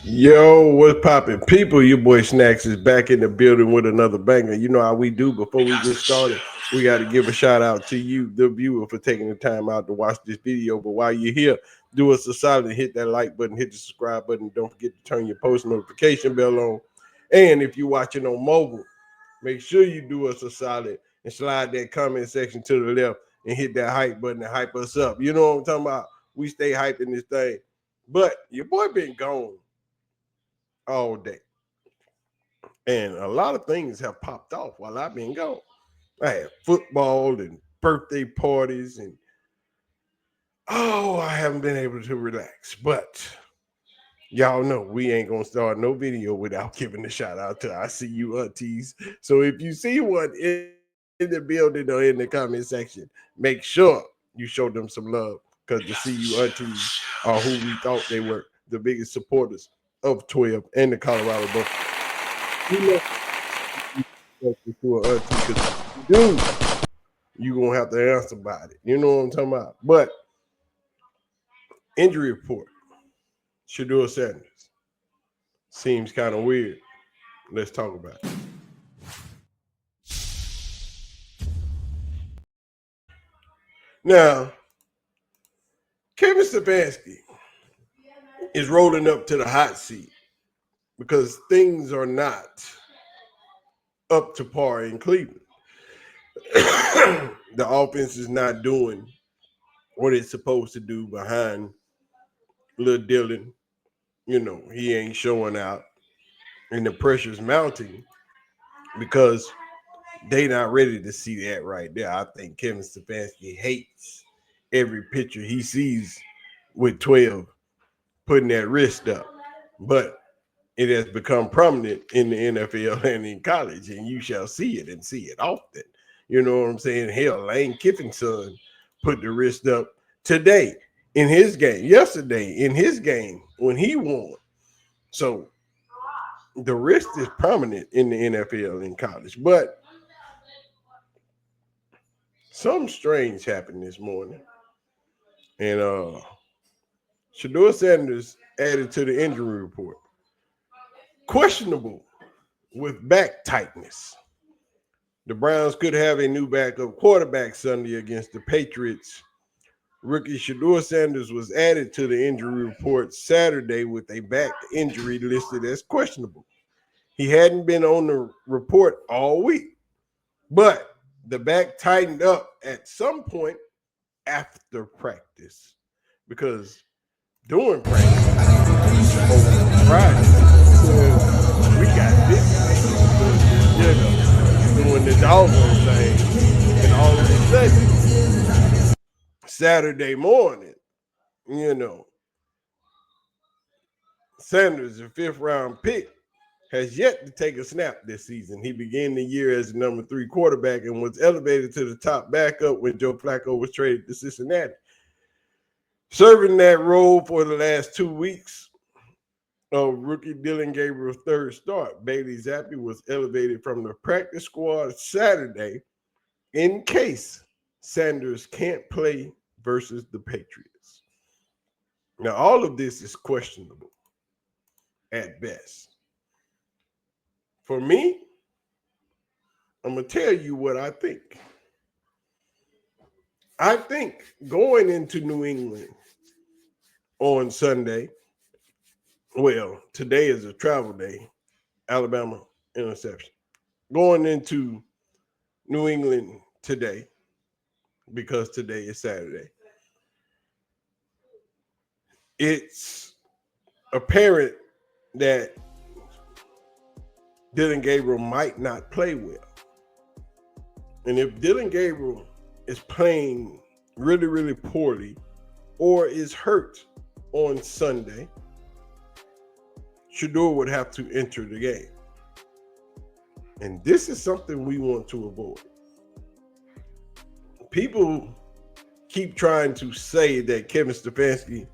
Yo, what's poppin'? People, your boy Snacks is back in the building with another banger. You know how we do before we get started. We got to give a shout out to you, the viewer, for taking the time out to watch this video. But while you're here, do us a solid and hit that like button, hit the subscribe button. Don't forget to turn your post notification bell on. And if you're watching on mobile, make sure you do us a solid and slide that comment section to the left and hit that hype button and hype us up. You know what I'm talking about? We stay hyping this thing. But your boy been gone all day. And a lot of things have popped off while I've been gone. I had football and birthday parties, and I haven't been able to relax. But y'all know we ain't gonna start no video without giving a shout out to I see you aunties. So if you see one in the building or in the comment section, make sure you show them some love, because the see you aunties are who we thought they were, the biggest supporters of 12 and the Colorado Buffaloes. To an auntie, because dude, you gonna have to answer about it. You know what I'm talking about? But injury report, Shedeur Sanders seems kind of weird. Let's talk about it. Now, Kevin Stefanski is rolling up to the hot seat because things are not up to par in Cleveland. The offense is not doing what it's supposed to do behind Lil Dylan. You know, he ain't showing out, and the pressure's mounting because they not ready to see that right there. I think Kevin Stefanski hates every picture he sees with 12 putting that wrist up. But it has become prominent in the NFL and in college, and you shall see it and see it often. You know what I'm saying? Hell, Lane Kiffin's son put the wrist up today in his game, yesterday in his game when he won. So the wrist is prominent in the NFL and college. But something strange happened this morning. And Shedeur Sanders added to the injury report. Questionable with back tightness. The Browns could have a new backup quarterback Sunday against the Patriots. Rookie Shedeur Sanders was added to the injury report Saturday with a back injury listed as questionable. He hadn't been on the report all week, but the back tightened up at some point after practice, because during practice on Friday, we got this, doing the doggone thing, and all of a sudden, Saturday morning, Sanders, a fifth round pick, has yet to take a snap this season. He began the year as the number 3 quarterback and was elevated to the top backup when Joe Flacco was traded to Cincinnati. Serving that role for the last 2 weeks of rookie Dylan Gabriel's third start, Bailey Zappi was elevated from the practice squad Saturday in case Sanders can't play versus the Patriots. Now, all of this is questionable at best. For me, I'm going to tell you what I think. I think going into New England on Sunday, well, today is a travel day, Alabama interception. Going into New England today, because today is Saturday, it's apparent that Dylan Gabriel might not play well. And if Dylan Gabriel is playing really, really poorly or is hurt on Sunday, Shedeur would have to enter the game. And this is something we want to avoid. People keep trying to say that Kevin Stefanski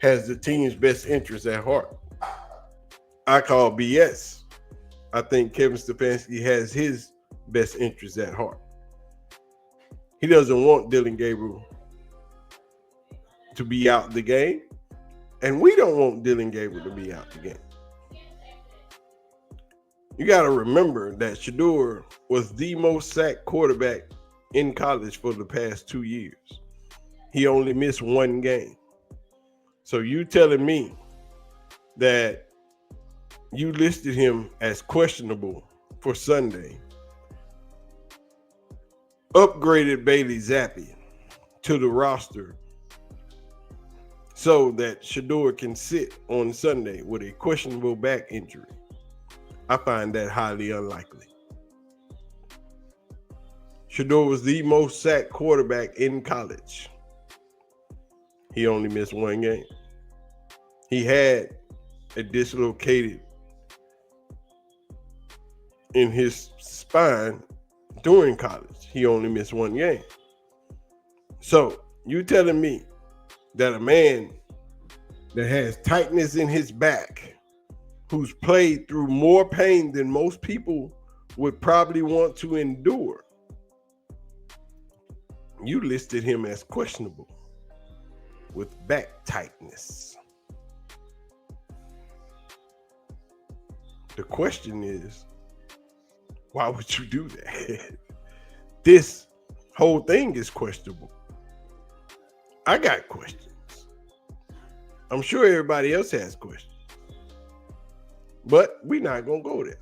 has the team's best interest at heart. I call BS. I think Kevin Stefanski has his best interest at heart. He doesn't want Dylan Gabriel to be out the game, And we don't want Dylan Gabriel to be out the game. You got to remember that Shedeur was the most sacked quarterback in college for the past 2 years. He only missed one game. So you telling me that you listed him as questionable for Sunday, upgraded Bailey Zappi to the roster so that Shedeur can sit on Sunday with a questionable back injury? I find that highly unlikely. Shedeur was the most sacked quarterback in college. He only missed one game. He had a dislocated in his spine during college. He only missed one game. So you telling me that a man that has tightness in his back, who's played through more pain than most people would probably want to endure, you listed him as questionable with back tightness. The question is, why would you do that? This whole thing is questionable. I got questions. I'm sure everybody else has questions. But we're not going to go there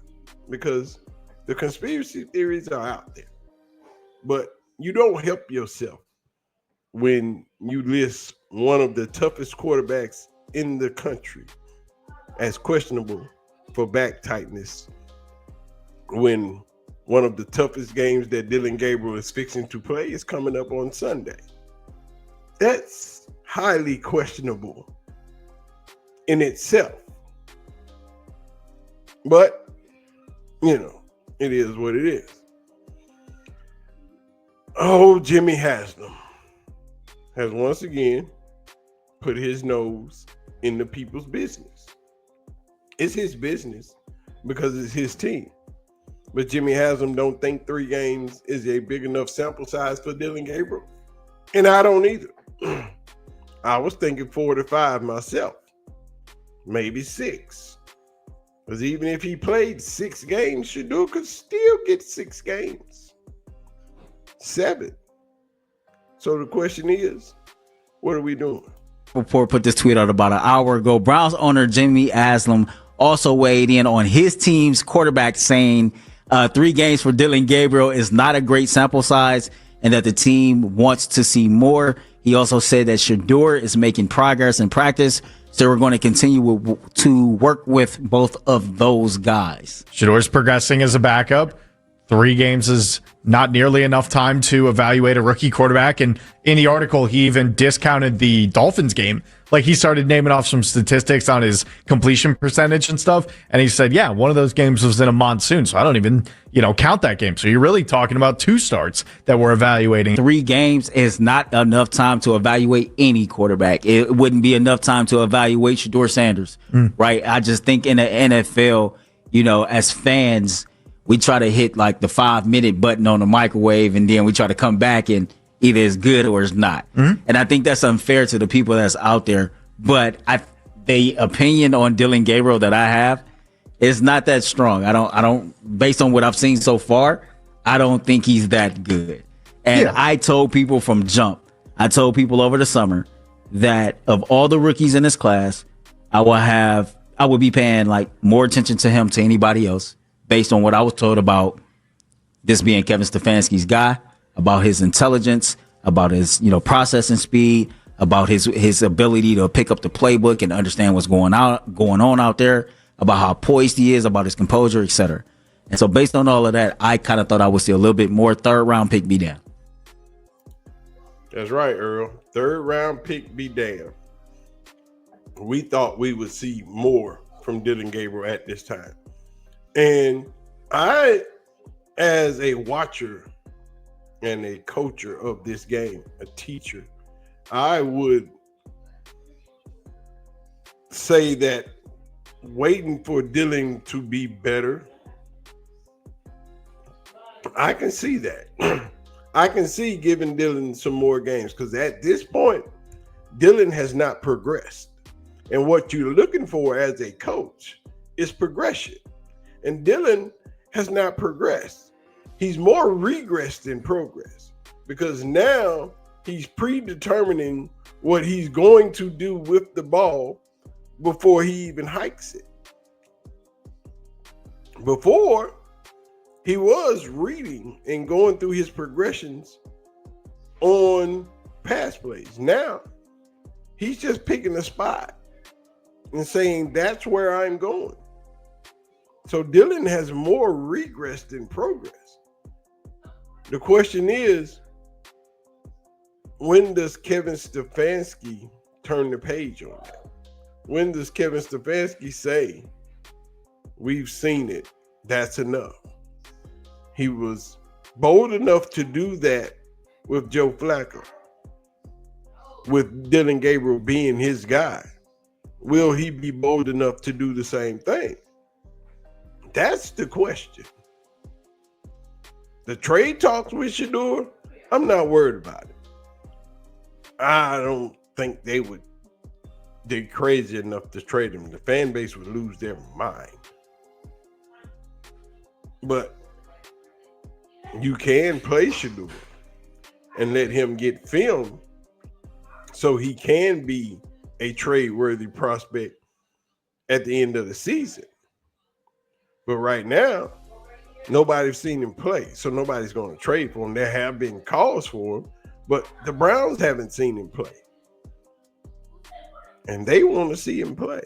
because the conspiracy theories are out there. But you don't help yourself when you list one of the toughest quarterbacks in the country as questionable for back tightness when one of the toughest games that Dylan Gabriel is fixing to play is coming up on Sunday. That's highly questionable in itself. But, you know, it is what it is. Oh, Jimmy Haslam has once again put his nose in the people's business. It's his business because it's his team. But Jimmy Haslam don't think 3 games is a big enough sample size for Dylan Gabriel. And I don't either. I was thinking 4 to 5 myself. Maybe 6. Because even if he played 6 games, Shedeur could still get 6 games. 7. So the question is, what are we doing? Report put this tweet out about an hour ago. Browns owner Jimmy Haslam also weighed in on his team's quarterback, saying 3 games for Dylan Gabriel is not a great sample size and that the team wants to see more. He also said that Shedeur is making progress in practice, so we're going to continue to work with both of those guys. Shedeur's progressing as a backup. 3 games is not nearly enough time to evaluate a rookie quarterback. And in the article, he even discounted the Dolphins game. Like, he started naming off some statistics on his completion percentage and stuff. And he said, yeah, one of those games was in a monsoon, so I don't even, count that game. So you're really talking about 2 starts that we're evaluating. 3 games is not enough time to evaluate any quarterback. It wouldn't be enough time to evaluate Shedeur Sanders, right? I just think in the NFL, as fans, we try to hit like the 5-minute button on the microwave, and then we try to come back and either it's good or it's not. And I think that's unfair to the people that's out there. But the opinion on Dylan Gabriel that I have is not that strong. I don't, based on what I've seen so far, I don't think he's that good. And I told people from jump, I told people over the summer that of all the rookies in this class, I would be paying like more attention to him to anybody else, based on what I was told about this being Kevin Stefanski's guy, about his intelligence, about his, processing speed, about his ability to pick up the playbook and understand what's going on out there, about how poised he is, about his composure, etc. And so based on all of that, I kind of thought I would see a little bit more 3rd round pick be down. That's right, Earl. 3rd round pick be damned. We thought we would see more from Dylan Gabriel at this time. And I, as a watcher and a coacher of this game, a teacher, I would say that waiting for Dylan to be better, I can see that. I can see giving Dylan some more games because at this point, Dylan has not progressed. And what you're looking for as a coach is progression. And Dylan has not progressed. He's more regressed than progress, because now he's predetermining what he's going to do with the ball before he even hikes it. Before, he was reading and going through his progressions on pass plays. Now, he's just picking a spot and saying, that's where I'm going. So Dylan has more regress than progress. The question is, when does Kevin Stefanski turn the page on that? When does Kevin Stefanski say, we've seen it, that's enough? He was bold enough to do that with Joe Flacco, with Dylan Gabriel being his guy. Will he be bold enough to do the same thing? That's the question. The trade talks with Shedeur, I'm not worried about it. I don't think they're crazy enough to trade him. The fan base would lose their mind. But you can play Shedeur and let him get film so he can be a trade-worthy prospect at the end of the season. But right now, nobody's seen him play, so nobody's going to trade for him. There have been calls for him, but the Browns haven't seen him play. And they want to see him play.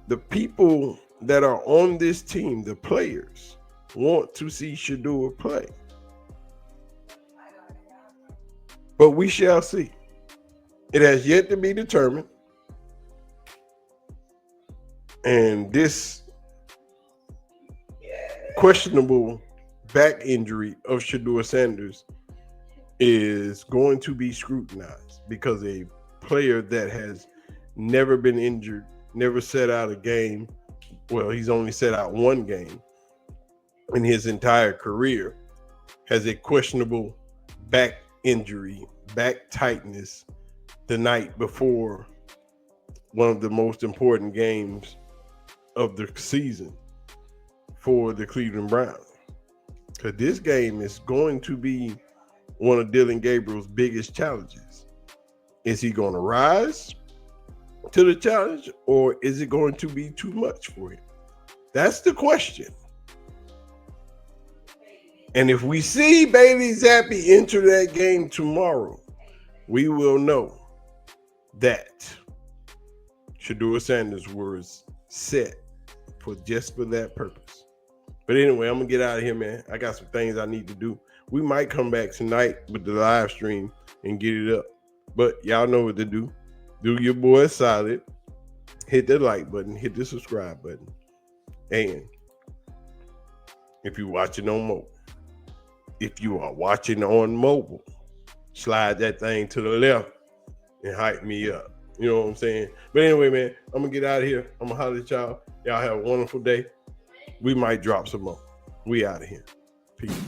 The people that are on this team, the players, want to see Shedeur play. But we shall see. It has yet to be determined. And this questionable back injury of Shedeur Sanders is going to be scrutinized, because a player that has never been injured, never set out a game, well, he's only set out one game in his entire career, has a questionable back injury, back tightness the night before one of the most important games of the season for the Cleveland Browns. Because this game is going to be one of Dylan Gabriel's biggest challenges. Is he going to rise to the challenge, or is it going to be too much for him? That's the question. And if we see Bailey Zappi enter that game tomorrow, we will know that Shedeur Sanders was set for that purpose. But anyway, I'm going to get out of here, man. I got some things I need to do. We might come back tonight with the live stream and get it up. But y'all know what to do. Do your boy solid. Hit the like button. Hit the subscribe button. And if you're watching on mobile, if you are watching on mobile, slide that thing to the left and hype me up. You know what I'm saying? But anyway, man, I'm going to get out of here. I'm going to holler at y'all. Y'all have a wonderful day. We might drop some more. We out of here. Peace.